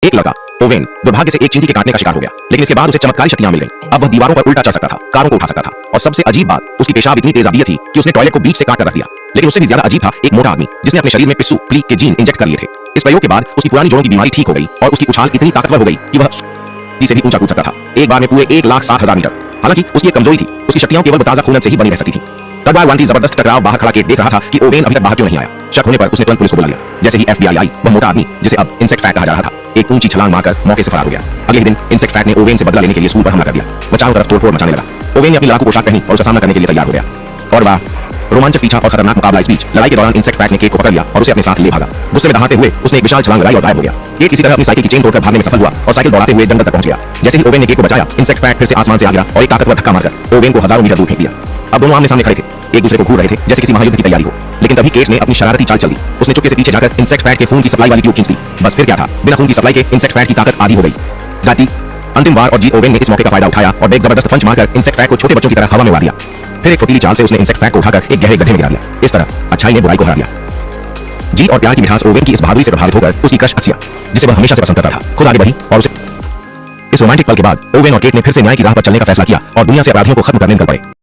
एक लड़का ओवेन दुर्भाग्य से एक चींटी के काटने का शिकार हो गया, लेकिन इसके बाद उसे चमत्कारी शक्तियां मिल गईं। अब वह दीवारों पर उल्टा चल सकता था, कारों को उठा सकता था, और सबसे अजीब बात, उसकी पेशाब इतनी तेजाबीय थी कि उसने टॉयलेट को बीच से काट कर रख दिया। लेकिन उससे भी ज्यादा अजीब था एक मोटा आदमी जिसने अपने शरीर में पिस्सू प्ली के जीन इंजेक्ट कर लिए थे। इस प्रयोग के बाद उसकी पुरानी जोड़ों की बीमारी ठीक हो गई और उसकी उछाल इतनी ताकतवर हो गई कि वह से भी ऊंचा कूद सकता था, एक बार में पूरे 1,60,000 मीटर। हालांकि उसकी एक कमजोरी थी, उसकी शक्तियां केवल ताजा खून से ही बनी रह सकती थी। तलवार जबरदस्त टकराव बाहर खड़ा केट देख रहा था कि ओवेन अभी तक बाहर क्यों नहीं आया। शक होने पर उसने तुरंत पुलिस को बुला लिया। जैसे ही FBI आई, वह मोटा आदमी जिसे अब इंसेक्ट फैट कहा जा रहा था, एक ऊंची छलांग मारकर मौके से फरार हो गया। अगले ही दिन इंसेक्ट फैट ने ओवेन से बदला लेने के लिए स्कूल पर हमला कर दिया। वह चारों तरफ तोड़फोड़ मचाने लगा। ओवेन ने अपनी लड़ाकू पोशाक पहनी और उसका सामना करने के लिए तैयार हो गया। और वह रोमांचक पीछा और खतरनाक मुकाबला। इस बीच लड़ाई के दौरान इंसेक्ट फैट ने केक को पकड़ लिया और उसे अपने साथ ले भागा। गुस्से में दहाड़ते हुए उसने एक विशाल छलांग लगाई और गायब हो गया। केक किसी तरह अपनी साइकिल की चेन तोड़कर भागने में सफल हुआ और साइकिल दौड़ाते हुए जंगल तक पहुंच गया। जैसे ही ओवेन ने केक को बचाया, इंसेक्ट फैट फिर से आसमान से आ गिरा और एक ताकतवर धक्का मारकर ओवेन को हजारों मीटर दूर फेंक दिया। अब दोनों आमने सामने खड़े थे, एक दूसरे को घूर रहे थे जैसे किसी महायुद्ध की तैयारी हो। लेकिन तभी केट ने अपनी शरारती चाल चल दी। उसने चुपके से पीछे जाकर इंसेक्ट फैट के खून की सप्लाई वाली ट्यूब खींच दी। बस फिर क्या था, बिना खून की सप्लाई के इंसेक्ट फैट की ताकत आधी हो गई। जाती अंतिम बार और जी ओवेन ने इस मौके का फायदा उठाया और एक जबरदस्त पंच मारकर इंसेक्ट फैट को छोटे बच्चों की तरह हवा में उड़ा दिया। फिर एक फुर्तीली चाल से उसने इंसेक्ट फैट को उठाकर एक गहरे गड्ढे में गिरा दिया। इस तरह अच्छाई ने बुराई को हरा दिया। जीत और प्यार की मिठास ओवेन की इस बहादुरी से प्रभावित होकर उसकी क्रश असिया, जिसे वह हमेशा से पसंद करता था, खुद आगे बढ़ी और उसे इस रोमांटिक पल के बाद ओवेन और केट ने फिर से न्याय की राह पर चलने का फैसला किया और दुनिया से अपराधियों को खत्म करने निकल पड़े।